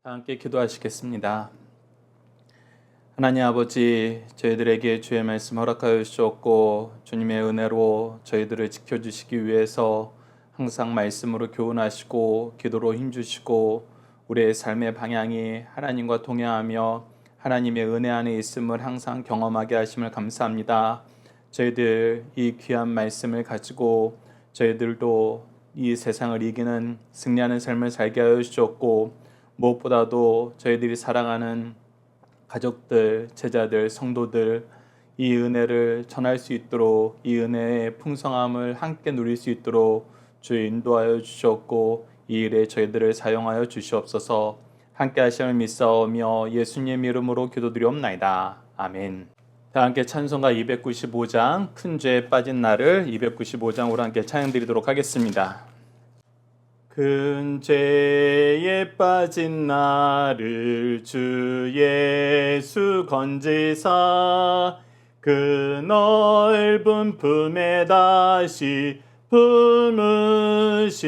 함께 기도하시겠습니다. 하나님 아버지, 저희들에게 주의 말씀 허락하여 주셨고 주님의 은혜로 저희들을 지켜주시기 위해서 항상 말씀으로 교훈하시고 기도로 힘주시고 우리의 삶의 방향이 하나님과 동행하며 하나님의 은혜 안에 있음을 항상 경험하게 하심을 감사합니다. 저희들 이 귀한 말씀을 가지고 저희들도 이 세상을 이기는 승리하는 삶을 살게 하여 주셨고 무엇보다도 저희들이 사랑하는 가족들, 제자들, 성도들 이 은혜를 전할 수 있도록 이 은혜의 풍성함을 함께 누릴 수 있도록 주의 인도하여 주셨고 이 일에 저희들을 사용하여 주시옵소서. 함께 하심을 믿사오며 예수님 이름으로 기도드리옵나이다. 아멘. 다 함께 찬송가 295장 큰 죄에 빠진 나를 295장으로 함께 찬양드리도록 하겠습니다. 큰 죄에 빠진 나를 주 예수 건지사 그 넓은 품에 다시 품으시는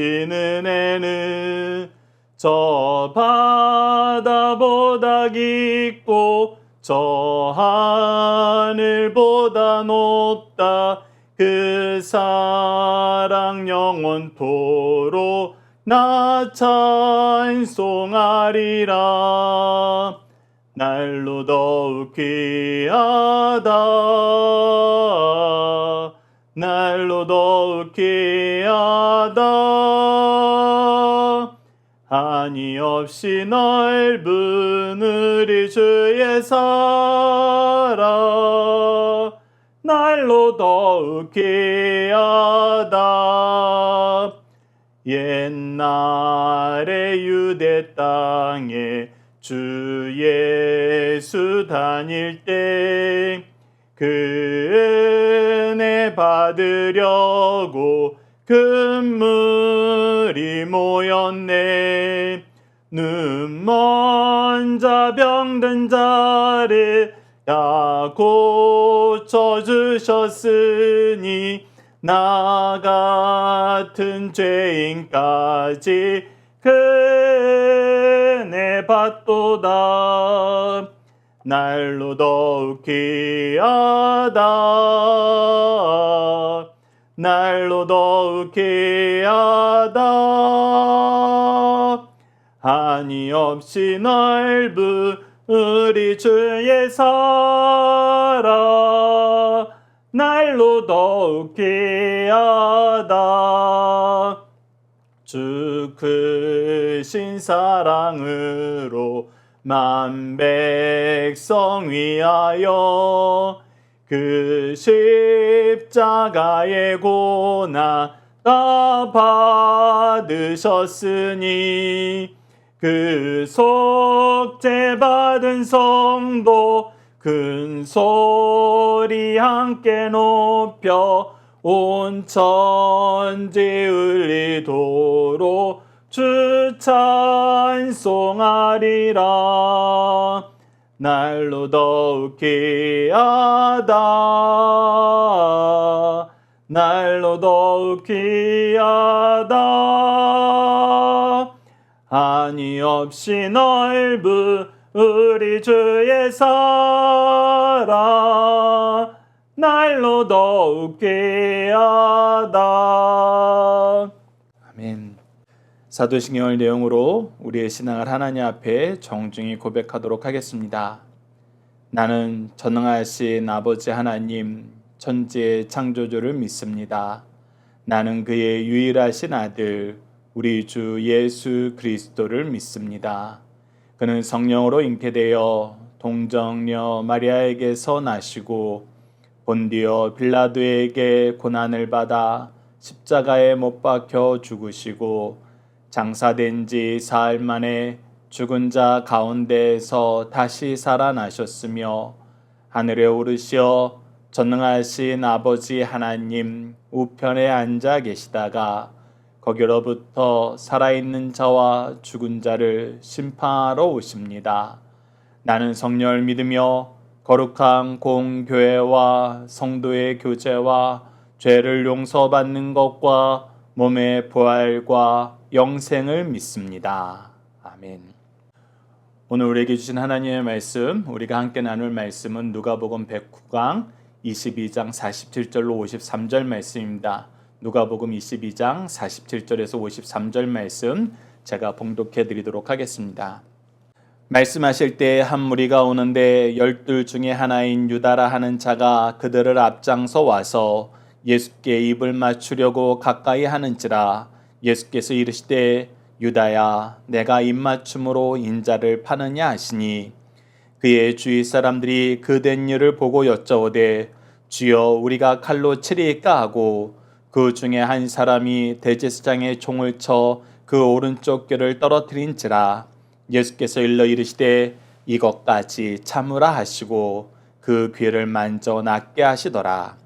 애는 저 바다보다 깊고 저 하늘보다 높다. 그 사랑 영원토록 나 찬송하리라. 날로 더욱 귀하다. 날로 더욱 귀하다. 한이 없이 넓은 우리 주의 사랑 날로 더욱 귀하다. 옛날에 유대 땅에 주 예수 다닐 때 그 은혜 받으려고 금물이 모였네. 눈먼 자 병든 자를 다 고쳐주셨으니 나 같은 죄인까지 그 은혜 받도다. 날로 더욱 귀하다. 날로 더욱 귀하다. 한이 없이 넓은 우리 주의 사랑 날로 더욱 귀하다. 주 크신 사랑으로 만 백성 위하여 그 십자가의 고난 다 받으셨으니 그 속죄 받은 성도 큰 소리 함께 높여 온 천지 울리도록 주 찬송하리라. 날로 더욱 귀하다. 날로 더욱 귀하다. 한이 없이 넓은 우리 주의 사랑 날로 더욱 귀하다. 아멘. 사도신경을 내용으로 우리의 신앙을 하나님 앞에 정중히 고백하도록 하겠습니다. 나는 전능하신 아버지 하나님 천지의 창조주를 믿습니다. 나는 그의 유일하신 아들 우리 주 예수 그리스도를 믿습니다. 그는 성령으로 잉태되어 동정녀 마리아에게서 나시고 본디오 빌라도에게 고난을 받아 십자가에 못 박혀 죽으시고 장사된 지 사흘 만에 죽은 자 가운데에서 다시 살아나셨으며 하늘에 오르시어 전능하신 아버지 하나님 우편에 앉아 계시다가 거기로부터 살아있는 자와 죽은 자를 심판하러 오십니다. 나는 성령을 믿으며 거룩한 공교회와 성도의 교제와 죄를 용서받는 것과 몸의 부활과 영생을 믿습니다. 아멘. 오늘 우리에게 주신 하나님의 말씀, 우리가 함께 나눌 말씀은 누가복음 109강 22장 47절로 53절 말씀입니다. 누가복음 22장 47절에서 53절 말씀 제가 봉독해 드리도록 하겠습니다. 말씀하실 때 한 무리가 오는데 열둘 중에 하나인 유다라 하는 자가 그들을 앞장서 와서 예수께 입을 맞추려고 가까이 하는지라. 예수께서 이르시되 유다야, 내가 입맞춤으로 인자를 파느냐 하시니, 그의 주위 사람들이 그 된 일을 보고 여쭤오되 주여, 우리가 칼로 치리이까 하고, 그 중에 한 사람이 대제사장의 총을 쳐 그 오른쪽 뼈를 떨어뜨린지라. 예수께서 일러 이르시되 이것까지 참으라 하시고 그 귀를 만져 낫게 하시더라.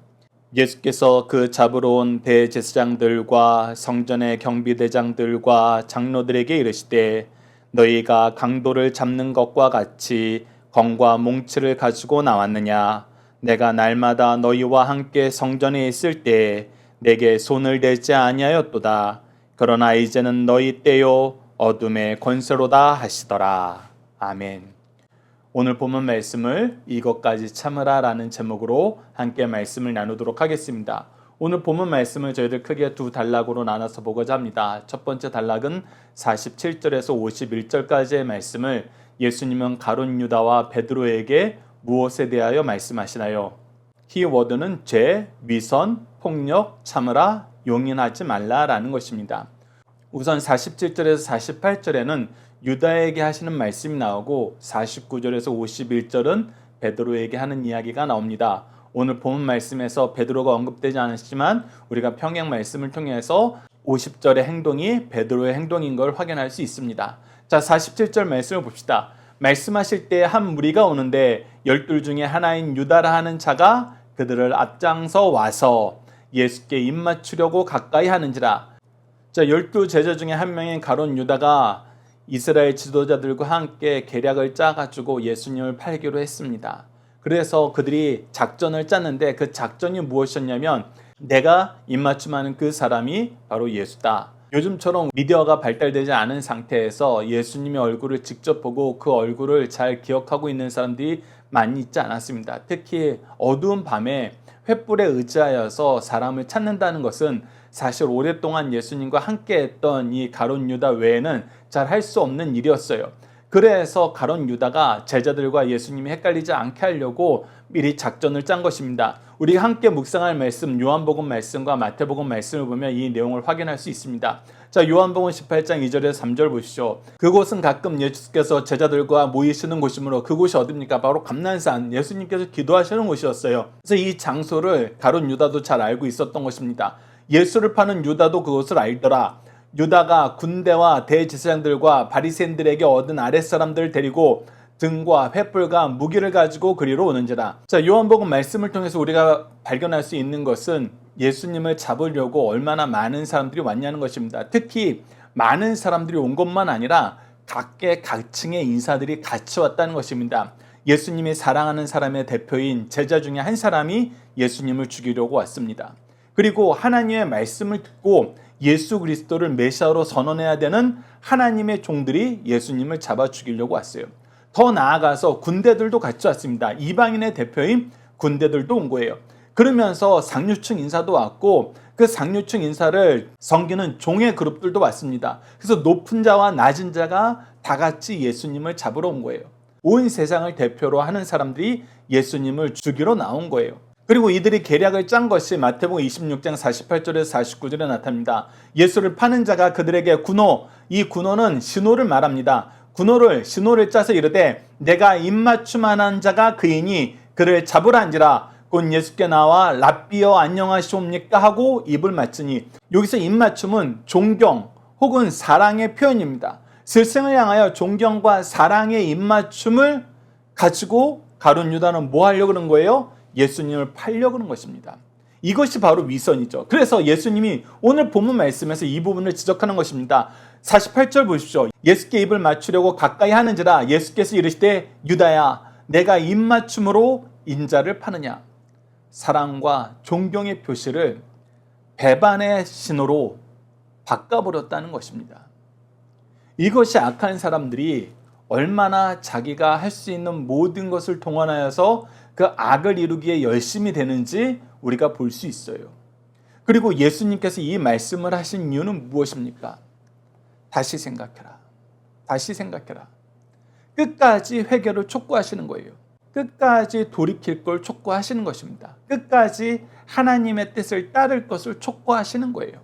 예수께서 그 잡으러 온 대제사장들과 성전의 경비대장들과 장로들에게 이르시되 너희가 강도를 잡는 것과 같이 검과 몽치를 가지고 나왔느냐? 내가 날마다 너희와 함께 성전에 있을 때 내게 손을 대지 아니하였도다. 그러나 이제는 너희 때요 어둠의 권세로다 하시더라. 아멘. 오늘 본문 말씀을 이것까지 참으라 라는 제목으로 함께 말씀을 나누도록 하겠습니다. 오늘 본문 말씀을 저희들 크게 두 단락으로 나눠서 보고자 합니다. 첫 번째 단락은 47절에서 51절까지의 말씀을 예수님은 가룟 유다와 베드로에게 무엇에 대하여 말씀하시나요? 키워드는 죄, 위선, 폭력, 참으라, 용인하지 말라라는 것입니다. 우선 47절에서 48절에는 유다에게 하시는 말씀이 나오고 49절에서 51절은 베드로에게 하는 이야기가 나옵니다. 오늘 본문 말씀에서 베드로가 언급되지 않았지만 우리가 평행 말씀을 통해서 50절의 행동이 베드로의 행동인 걸 확인할 수 있습니다. 자, 47절 말씀을 봅시다. 말씀하실 때 한 무리가 오는데 열둘 중에 하나인 유다라 하는 자가 그들을 앞장서 와서 예수께 입맞추려고 가까이 하는지라. 자, 12 제자 중에 한 명인 가룟 유다가 이스라엘 지도자들과 함께 계략을 짜가지고 예수님을 팔기로 했습니다. 그래서 그들이 작전을 짰는데 그 작전이 무엇이었냐면 내가 입맞춤하는 그 사람이 바로 예수다. 요즘처럼 미디어가 발달되지 않은 상태에서 예수님의 얼굴을 직접 보고 그 얼굴을 잘 기억하고 있는 사람들이 많이 있지 않았습니다. 특히 어두운 밤에 횃불에 의지하여서 사람을 찾는다는 것은 사실 오랫동안 예수님과 함께 했던 이 가룟 유다 외에는 잘 할 수 없는 일이었어요. 그래서 가룟 유다가 제자들과 예수님이 헷갈리지 않게 하려고 미리 작전을 짠 것입니다. 우리가 함께 묵상할 말씀, 요한복음 말씀과 마태복음 말씀을 보면 이 내용을 확인할 수 있습니다. 자, 요한복음 18장 2절에서 3절 보시죠. 그곳은 가끔 예수께서 제자들과 모이시는 곳이므로 그곳이 어딥니까? 바로 감난산, 예수님께서 기도하시는 곳이었어요. 그래서 이 장소를 가룟 유다도 잘 알고 있었던 것입니다. 예수를 파는 유다도 그것을 알더라. 유다가 군대와 대제사장들과 바리새인들에게 얻은 아랫사람들을 데리고 등과 횃불과 무기를 가지고 그리로 오는지라. 자, 요한복음 말씀을 통해서 우리가 발견할 수 있는 것은 예수님을 잡으려고 얼마나 많은 사람들이 왔냐는 것입니다. 특히 많은 사람들이 온 것만 아니라 각계각층의 인사들이 같이 왔다는 것입니다. 예수님이 사랑하는 사람의 대표인 제자 중에 한 사람이 예수님을 죽이려고 왔습니다. 그리고 하나님의 말씀을 듣고 예수 그리스도를 메시아로 선언해야 되는 하나님의 종들이 예수님을 잡아 죽이려고 왔어요. 더 나아가서 군대들도 같이 왔습니다. 이방인의 대표인 군대들도 온 거예요. 그러면서 상류층 인사도 왔고 그 상류층 인사를 섬기는 종의 그룹들도 왔습니다. 그래서 높은 자와 낮은 자가 다 같이 예수님을 잡으러 온 거예요. 온 세상을 대표로 하는 사람들이 예수님을 죽이러 나온 거예요. 그리고 이들이 계략을 짠 것이 마태복음 26장 48절에서 49절에 나타납니다. 예수를 파는 자가 그들에게 군호, 이 군호는 신호를 말합니다. 신호를 짜서 이르되 내가 입맞춤하는 자가 그이니 그를 잡으라 한지라. 곧 예수께 나와 랍비여 안녕하시옵니까 하고 입을 맞추니, 여기서 입맞춤은 존경 혹은 사랑의 표현입니다. 스승을 향하여 존경과 사랑의 입맞춤을 가지고 가룟 유다는 뭐 하려고 그런 거예요? 예수님을 팔려고 하는 것입니다. 이것이 바로 위선이죠. 그래서 예수님이 오늘 본문 말씀에서 이 부분을 지적하는 것입니다. 48절 보십시오. 예수께 입을 맞추려고 가까이 하는지라. 예수께서 이르시되 유다야, 내가 입맞춤으로 인자를 파느냐. 사랑과 존경의 표시를 배반의 신호로 바꿔버렸다는 것입니다. 이것이 악한 사람들이 얼마나 자기가 할 수 있는 모든 것을 동원하여서 그 악을 이루기에 열심히 되는지 우리가 볼 수 있어요. 그리고 예수님께서 이 말씀을 하신 이유는 무엇입니까? 다시 생각해라. 다시 생각해라. 끝까지 회개를 촉구하시는 거예요. 끝까지 돌이킬 걸 촉구하시는 것입니다. 끝까지 하나님의 뜻을 따를 것을 촉구하시는 거예요.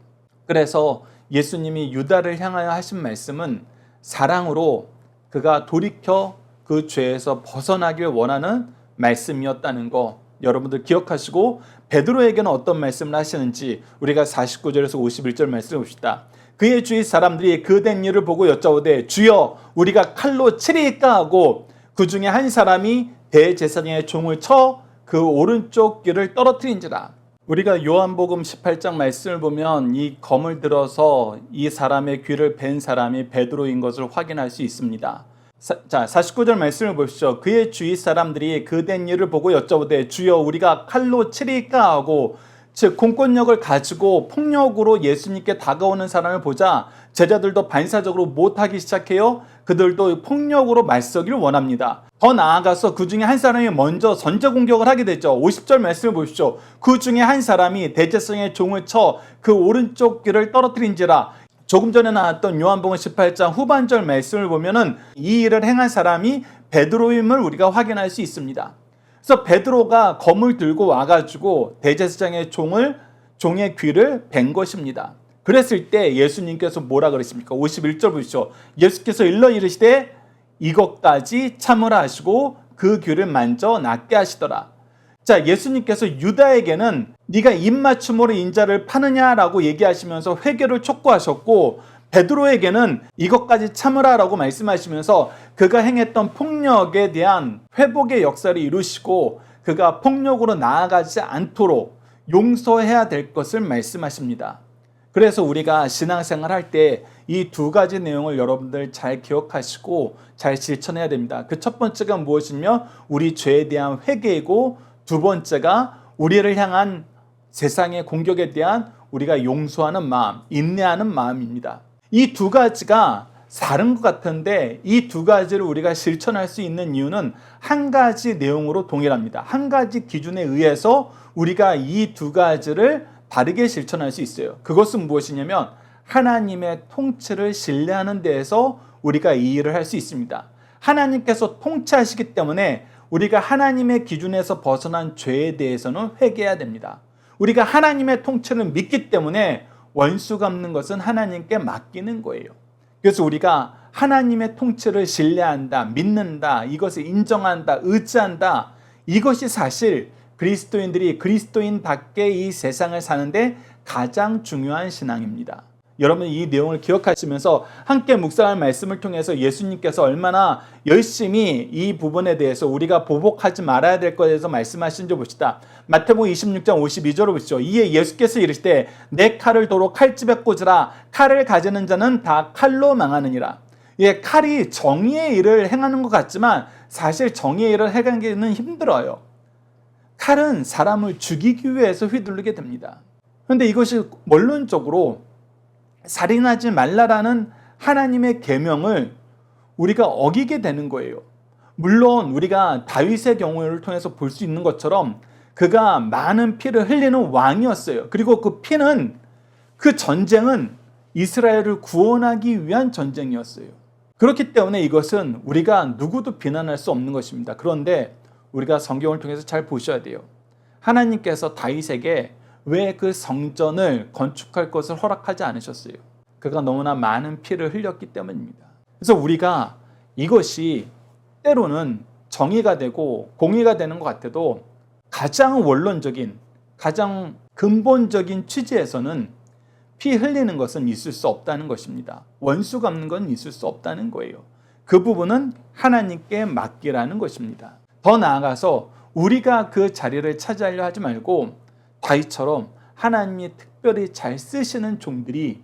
그래서 예수님이 유다를 향하여 하신 말씀은 사랑으로 그가 돌이켜 그 죄에서 벗어나길 원하는 말씀이었다는 거 여러분들 기억하시고, 베드로에게는 어떤 말씀을 하시는지 우리가 49절에서 51절 말씀을 봅시다. 그의 주위 사람들이 그 된 일을 보고 여짜오되 주여 우리가 칼로 치리이까 하고 그 중에 한 사람이 대제사장의 종을 쳐 그 오른쪽 귀를 떨어뜨린지라. 우리가 요한복음 18장 말씀을 보면 이 검을 들어서 이 사람의 귀를 벤 사람이 베드로인 것을 확인할 수 있습니다. 자, 49절 말씀을 보십시오. 그의 주위 사람들이 그 된 일을 보고 여쭤보되 주여 우리가 칼로 치리까 하고, 즉 공권력을 가지고 폭력으로 예수님께 다가오는 사람을 보자 제자들도 반사적으로 못하기 시작해요. 그들도 폭력으로 맞서기를 원합니다. 더 나아가서 그 중에 한 사람이 먼저 선제 공격을 하게 되죠. 50절 말씀을 보십시오. 그 중에 한 사람이 대제사장의 종을 쳐 그 오른쪽 귀를 떨어뜨린지라. 조금 전에 나왔던 요한복음 18장 후반절 말씀을 보면은 이 일을 행한 사람이 베드로임을 우리가 확인할 수 있습니다. 그래서 베드로가 검을 들고 와가지고 대제사장의 종의 귀를 벤 것입니다. 그랬을 때 예수님께서 뭐라 그러십니까? 51절 보시죠. 예수께서 일러 이르시되 이것까지 참으라 하시고 그 귀를 만져 낫게 하시더라. 자, 예수님께서 유다에게는 네가 입맞춤으로 인자를 파느냐라고 얘기하시면서 회개를 촉구하셨고, 베드로에게는 이것까지 참으라라고 말씀하시면서 그가 행했던 폭력에 대한 회복의 역사를 이루시고 그가 폭력으로 나아가지 않도록 용서해야 될 것을 말씀하십니다. 그래서 우리가 신앙생활 할 때 이 두 가지 내용을 여러분들 잘 기억하시고 잘 실천해야 됩니다. 그 첫 번째가 무엇이며 우리 죄에 대한 회개이고, 두 번째가 우리를 향한 세상의 공격에 대한 우리가 용서하는 마음, 인내하는 마음입니다. 이 두 가지가 다른 것 같은데 이 두 가지를 우리가 실천할 수 있는 이유는 한 가지 내용으로 동일합니다. 한 가지 기준에 의해서 우리가 이 두 가지를 다르게 실천할 수 있어요. 그것은 무엇이냐면 하나님의 통치를 신뢰하는 데에서 우리가 이 일을 할 수 있습니다. 하나님께서 통치하시기 때문에 우리가 하나님의 기준에서 벗어난 죄에 대해서는 회개해야 됩니다. 우리가 하나님의 통치를 믿기 때문에 원수 갚는 것은 하나님께 맡기는 거예요. 그래서 우리가 하나님의 통치를 신뢰한다, 믿는다, 이것을 인정한다, 의지한다, 이것이 사실 그리스도인들이 그리스도인답게 이 세상을 사는데 가장 중요한 신앙입니다. 여러분 이 내용을 기억하시면서 함께 묵상할 말씀을 통해서 예수님께서 얼마나 열심히 이 부분에 대해서 우리가 보복하지 말아야 될 것에 대해서 말씀하신 줄 봅시다. 마태복음 26장 52절을 보시죠. 이에 예수께서 이르시되 내 칼을 도로 칼집에 꽂으라. 칼을 가지는 자는 다 칼로 망하느니라. 예, 칼이 정의의 일을 행하는 것 같지만 사실 정의의 일을 행하기는 힘들어요. 칼은 사람을 죽이기 위해서 휘두르게 됩니다. 그런데 이것이 원론적으로 살인하지 말라라는 하나님의 계명을 우리가 어기게 되는 거예요. 물론 우리가 다윗의 경우를 통해서 볼 수 있는 것처럼 그가 많은 피를 흘리는 왕이었어요. 그리고 그 피는, 그 전쟁은 이스라엘을 구원하기 위한 전쟁이었어요. 그렇기 때문에 이것은 우리가 누구도 비난할 수 없는 것입니다. 그런데 우리가 성경을 통해서 잘 보셔야 돼요. 하나님께서 다윗에게 왜 그 성전을 건축할 것을 허락하지 않으셨어요? 그가 너무나 많은 피를 흘렸기 때문입니다. 그래서 우리가 이것이 때로는 정의가 되고 공의가 되는 것 같아도 가장 원론적인, 가장 근본적인 취지에서는 피 흘리는 것은 있을 수 없다는 것입니다. 원수 갚는 건 있을 수 없다는 거예요. 그 부분은 하나님께 맡기라는 것입니다. 더 나아가서 우리가 그 자리를 차지하려 하지 말고 다윗처럼 하나님이 특별히 잘 쓰시는 종들이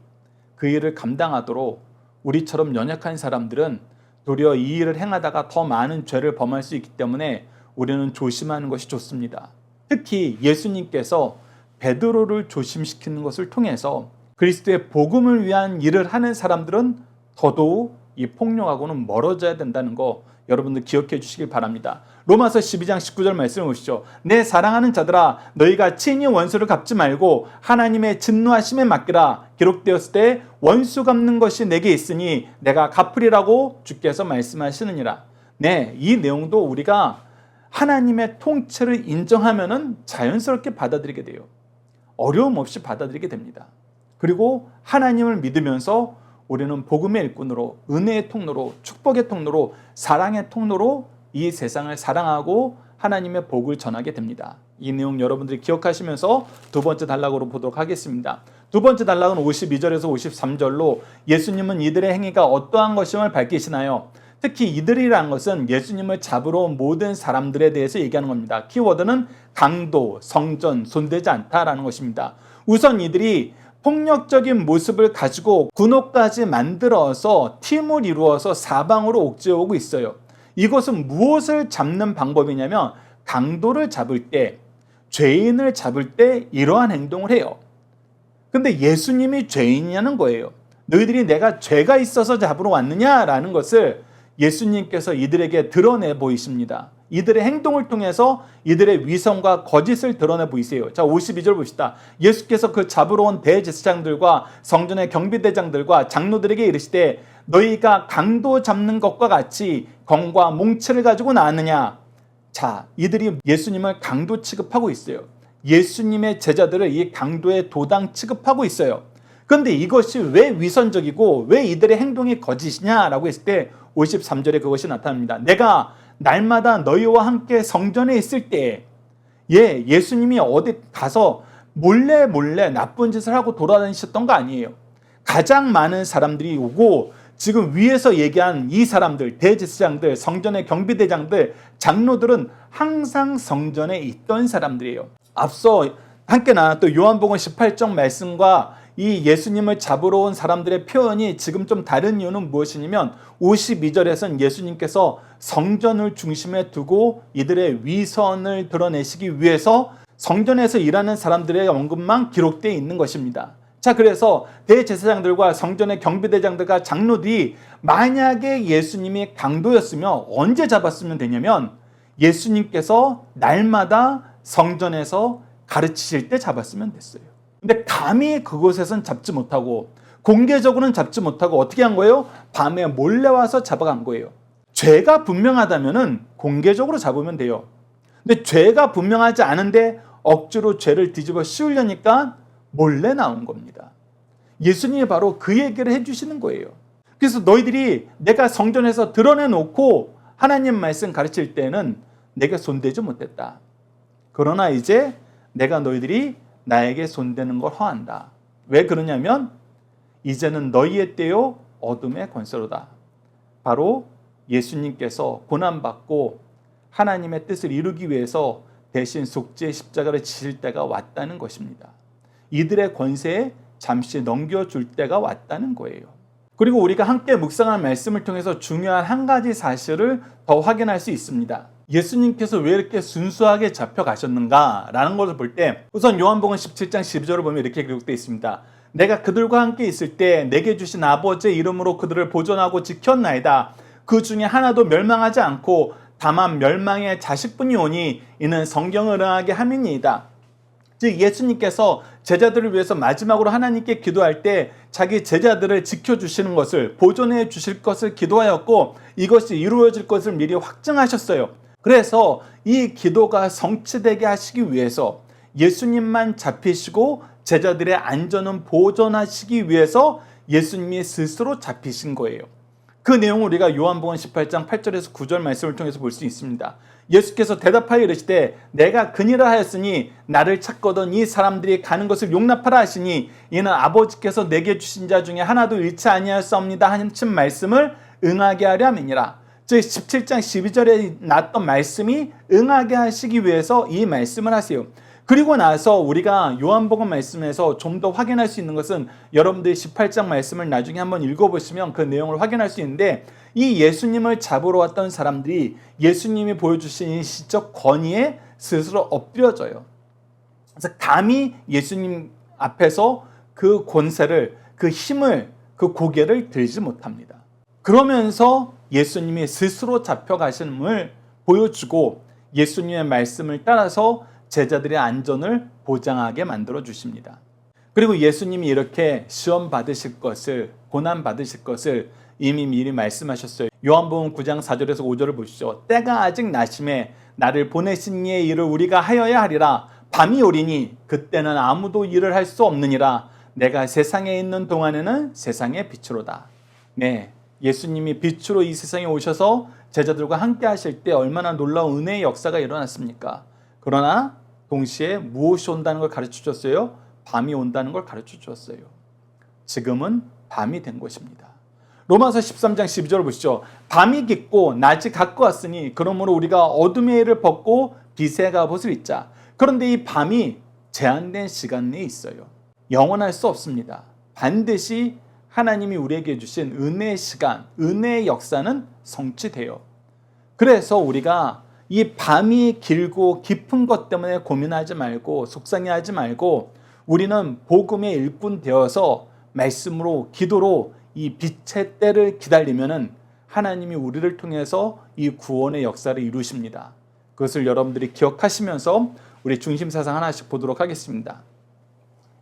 그 일을 감당하도록, 우리처럼 연약한 사람들은 도리어 이 일을 행하다가 더 많은 죄를 범할 수 있기 때문에 우리는 조심하는 것이 좋습니다. 특히 예수님께서 베드로를 조심시키는 것을 통해서 그리스도의 복음을 위한 일을 하는 사람들은 더더욱 이 폭력하고는 멀어져야 된다는 거 여러분들 기억해 주시길 바랍니다. 로마서 12장 19절 말씀을 보시죠. 내 사랑하는 자들아 너희가 친히 원수를 갚지 말고 하나님의 진노하심에 맡기라. 기록되었을 때 원수 갚는 것이 내게 있으니 내가 갚으리라고 주께서 말씀하시느니라. 네, 이 내용도 우리가 하나님의 통치를 인정하면은 자연스럽게 받아들이게 돼요. 어려움 없이 받아들이게 됩니다. 그리고 하나님을 믿으면서 우리는 복음의 일꾼으로, 은혜의 통로로, 축복의 통로로, 사랑의 통로로 이 세상을 사랑하고 하나님의 복을 전하게 됩니다. 이 내용 여러분들이 기억하시면서 두 번째 단락으로 보도록 하겠습니다. 두 번째 단락은 52절에서 53절로 예수님은 이들의 행위가 어떠한 것임을 밝히시나요? 특히 이들이라는 것은 예수님을 잡으러 온 모든 사람들에 대해서 얘기하는 겁니다. 키워드는 강도, 성전, 손대지 않다라는 것입니다. 우선 이들이 폭력적인 모습을 가지고 군옥까지 만들어서 팀을 이루어서 사방으로 옥죄어오고 있어요. 이것은 무엇을 잡는 방법이냐면 강도를 잡을 때, 죄인을 잡을 때 이러한 행동을 해요. 근데 예수님이 죄인이냐는 거예요. 너희들이 내가 죄가 있어서 잡으러 왔느냐라는 것을 예수님께서 이들에게 드러내 보이십니다. 이들의 행동을 통해서 이들의 위선과 거짓을 드러내 보이세요. 자, 52절 봅시다. 예수께서 그 잡으러 온 대제사장들과 성전의 경비대장들과 장로들에게 이르시되 너희가 강도 잡는 것과 같이 검과 몽치를 가지고 나왔느냐. 자, 이들이 예수님을 강도 취급하고 있어요. 예수님의 제자들을 이 강도의 도당 취급하고 있어요. 그런데 이것이 왜 위선적이고 왜 이들의 행동이 거짓이냐라고 했을 때 53절에 그것이 나타납니다. 내가 날마다 너희와 함께 성전에 있을 때 예수님이 어디 가서 몰래 나쁜 짓을 하고 돌아다니셨던 거 아니에요. 가장 많은 사람들이 오고 지금 위에서 얘기한 이 사람들, 대제사장들, 성전의 경비대장들, 장로들은 항상 성전에 있던 사람들이에요. 앞서 함께 나눴던 요한복음 18장 말씀과 이 예수님을 잡으러 온 사람들의 표현이 지금 좀 다른 이유는 무엇이냐면 52절에서는 예수님께서 성전을 중심에 두고 이들의 위선을 드러내시기 위해서 성전에서 일하는 사람들의 언급만 기록되어 있는 것입니다. 자, 그래서 대제사장들과 성전의 경비대장들과 장로들이 만약에 예수님이 강도였으면 언제 잡았으면 되냐면 예수님께서 날마다 성전에서 가르치실 때 잡았으면 됐어요. 근데 감히 그곳에선 잡지 못하고 공개적으로는 잡지 못하고 어떻게 한 거예요? 밤에 몰래 와서 잡아간 거예요. 죄가 분명하다면은 공개적으로 잡으면 돼요. 근데 죄가 분명하지 않은데 억지로 죄를 뒤집어 씌우려니까 몰래 나온 겁니다. 예수님이 바로 그 얘기를 해주시는 거예요. 그래서 너희들이 내가 성전에서 드러내놓고 하나님 말씀 가르칠 때는 내게 손대지 못했다. 그러나 이제 내가 너희들이 나에게 손대는 걸 허한다. 왜 그러냐면 이제는 너희의 때요 어둠의 권세로다. 바로 예수님께서 고난받고 하나님의 뜻을 이루기 위해서 대신 속죄의 십자가를 지실 때가 왔다는 것입니다. 이들의 권세에 잠시 넘겨줄 때가 왔다는 거예요. 그리고 우리가 함께 묵상한 말씀을 통해서 중요한 한 가지 사실을 더 확인할 수 있습니다. 예수님께서 왜 이렇게 순수하게 잡혀가셨는가라는 것을 볼 때 우선 요한복음 17장 12절을 보면 이렇게 기록되어 있습니다. 내가 그들과 함께 있을 때 내게 주신 아버지의 이름으로 그들을 보존하고 지켰나이다. 그 중에 하나도 멸망하지 않고 다만 멸망의 자식뿐이 오니 이는 성경을 응하게 함이니이다. 즉 예수님께서 제자들을 위해서 마지막으로 하나님께 기도할 때 자기 제자들을 지켜주시는 것을 보존해 주실 것을 기도하였고 이것이 이루어질 것을 미리 확증하셨어요. 그래서 이 기도가 성취되게 하시기 위해서 예수님만 잡히시고 제자들의 안전은 보존하시기 위해서 예수님이 스스로 잡히신 거예요. 그 내용을 우리가 요한복음 18장 8절에서 9절 말씀을 통해서 볼 수 있습니다. 예수께서 대답하여 이르시되 내가 그니라 하였으니 나를 찾거든 이 사람들이 가는 것을 용납하라 하시니 이는 아버지께서 내게 주신 자 중에 하나도 잃지 아니하였사옵니다 하신 말씀을 응하게 하려 함이니라. 즉 17장 12절에 나왔던 말씀이 응하게 하시기 위해서 이 말씀을 하세요. 그리고 나서 우리가 요한복음 말씀에서 좀 더 확인할 수 있는 것은 여러분들이 18장 말씀을 나중에 한번 읽어보시면 그 내용을 확인할 수 있는데 이 예수님을 잡으러 왔던 사람들이 예수님이 보여주신 시적 권위에 스스로 엎드려져요. 그래서 감히 예수님 앞에서 그 권세를, 그 힘을, 그 고개를 들지 못합니다. 그러면서 예수님이 스스로 잡혀가심을 보여주고 예수님의 말씀을 따라서 제자들의 안전을 보장하게 만들어 주십니다. 그리고 예수님이 이렇게 시험 받으실 것을, 고난 받으실 것을 이미 미리 말씀하셨어요. 요한복음 9장 4절에서 5절을 보시죠. 때가 아직 나심에 나를 보내신 이의 일을 우리가 하여야 하리라. 밤이 오리니 그때는 아무도 일을 할 수 없느니라. 내가 세상에 있는 동안에는 세상의 빛으로다. 네, 예수님이 빛으로 이 세상에 오셔서 제자들과 함께 하실 때 얼마나 놀라운 은혜의 역사가 일어났습니까? 그러나 동시에 무엇이 온다는 걸 가르쳐 줬어요? 밤이 온다는 걸 가르쳐 주었어요. 지금은 밤이 된 것입니다. 로마서 13장 12절을 보시죠. 밤이 깊고 낮이 가까웠으니 그러므로 우리가 어둠의 일을 벗고 빛의 갑옷을 입자. 그런데 이 밤이 제한된 시간 내에 있어요. 영원할 수 없습니다. 반드시 하나님이 우리에게 주신 은혜의 시간, 은혜의 역사는 성취돼요. 그래서 우리가 이 밤이 길고 깊은 것 때문에 고민하지 말고 속상해하지 말고 우리는 복음의 일꾼 되어서 말씀으로 기도로 이 빛의 때를 기다리면은 하나님이 우리를 통해서 이 구원의 역사를 이루십니다. 그것을 여러분들이 기억하시면서 우리 중심사상 하나씩 보도록 하겠습니다.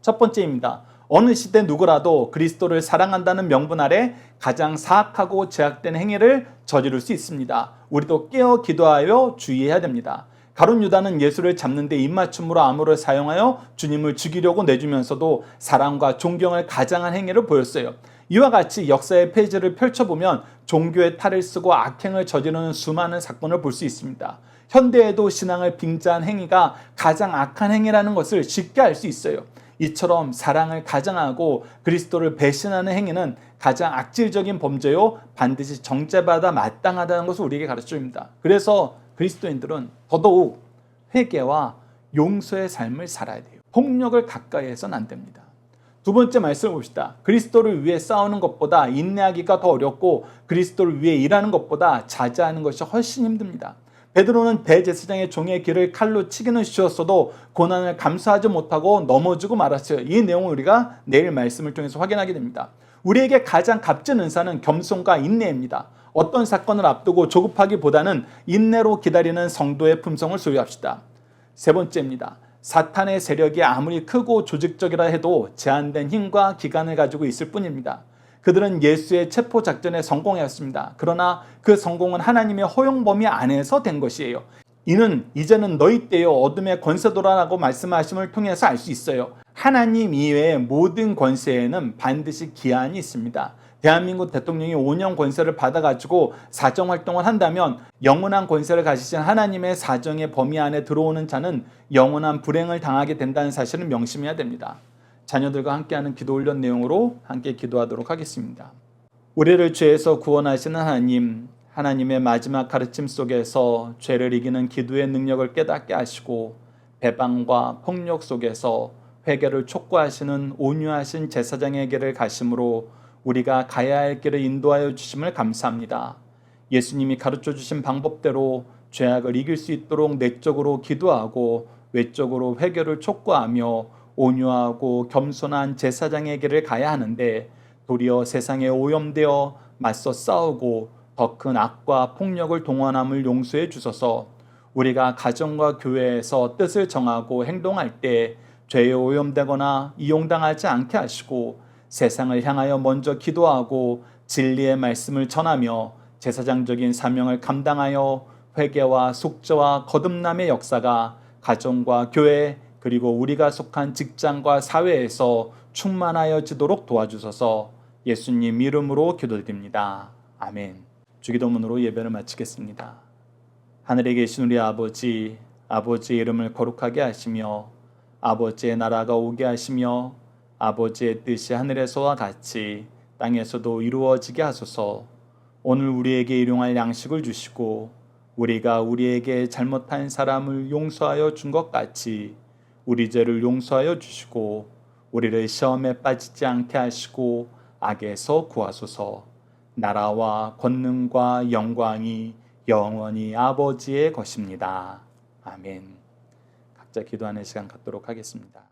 첫 번째입니다. 어느 시대 누구라도 그리스도를 사랑한다는 명분 아래 가장 사악하고 제약된 행위를 저지를 수 있습니다. 우리도 깨어 기도하여 주의해야 됩니다. 가룟 유다는 예수를 잡는 데 입맞춤으로 암호를 사용하여 주님을 죽이려고 내주면서도 사랑과 존경을 가장한 행위를 보였어요. 이와 같이 역사의 페이지를 펼쳐보면 종교의 탈을 쓰고 악행을 저지르는 수많은 사건을 볼 수 있습니다. 현대에도 신앙을 빙자한 행위가 가장 악한 행위라는 것을 쉽게 알 수 있어요. 이처럼 사랑을 가장하고 그리스도를 배신하는 행위는 가장 악질적인 범죄요 반드시 정죄받아 마땅하다는 것을 우리에게 가르쳐줍니다. 그래서 그리스도인들은 더더욱 회개와 용서의 삶을 살아야 돼요. 폭력을 가까이 해서는 안 됩니다. 두 번째 말씀을 봅시다. 그리스도를 위해 싸우는 것보다 인내하기가 더 어렵고 그리스도를 위해 일하는 것보다 자제하는 것이 훨씬 힘듭니다. 베드로는 대제사장의 종의 귀를 칼로 치기는 쉬웠어도 고난을 감수하지 못하고 넘어지고 말았어요. 이 내용을 우리가 내일 말씀을 통해서 확인하게 됩니다. 우리에게 가장 값진 은사는 겸손과 인내입니다. 어떤 사건을 앞두고 조급하기보다는 인내로 기다리는 성도의 품성을 소유합시다. 세 번째입니다. 사탄의 세력이 아무리 크고 조직적이라 해도 제한된 힘과 기간을 가지고 있을 뿐입니다. 그들은 예수의 체포 작전에 성공하였습니다. 그러나 그 성공은 하나님의 허용 범위 안에서 된 것이에요. 이는 이제는 너희 때요 어둠의 권세도라라고 말씀하심을 통해서 알 수 있어요. 하나님 이외의 모든 권세에는 반드시 기한이 있습니다. 대한민국 대통령이 5년 권세를 받아가지고 사정활동을 한다면 영원한 권세를 가지신 하나님의 사정의 범위 안에 들어오는 자는 영원한 불행을 당하게 된다는 사실을 명심해야 됩니다. 자녀들과 함께하는 기도 훈련 내용으로 함께 기도하도록 하겠습니다. 우리를 죄에서 구원하시는 하나님, 하나님의 마지막 가르침 속에서 죄를 이기는 기도의 능력을 깨닫게 하시고 배반과 폭력 속에서 회개를 촉구하시는 온유하신 제사장에게를 가심으로 우리가 가야 할 길을 인도하여 주심을 감사합니다. 예수님이 가르쳐 주신 방법대로 죄악을 이길 수 있도록 내적으로 기도하고 외적으로 회개를 촉구하며 온유하고 겸손한 제사장에게를 가야 하는데 도리어 세상에 오염되어 맞서 싸우고 더 큰 악과 폭력을 동원함을 용서해 주소서. 우리가 가정과 교회에서 뜻을 정하고 행동할 때 죄에 오염되거나 이용당하지 않게 하시고 세상을 향하여 먼저 기도하고 진리의 말씀을 전하며 제사장적인 사명을 감당하여 회개와 속죄와 거듭남의 역사가 가정과 교회 그리고 우리가 속한 직장과 사회에서 충만하여지도록 도와주소서. 예수님 이름으로 기도드립니다. 아멘. 주기도문으로 예배를 마치겠습니다. 하늘에 계신 우리 아버지, 아버지의 이름을 거룩하게 하시며 아버지의 나라가 오게 하시며 아버지의 뜻이 하늘에서와 같이 땅에서도 이루어지게 하소서. 오늘 우리에게 일용할 양식을 주시고 우리가 우리에게 잘못한 사람을 용서하여 준 것 같이 우리 죄를 용서하여 주시고 우리를 시험에 빠지지 않게 하시고 악에서 구하소서. 나라와 권능과 영광이 영원히 아버지의 것입니다. 아멘. 각자 기도하는 시간 갖도록 하겠습니다.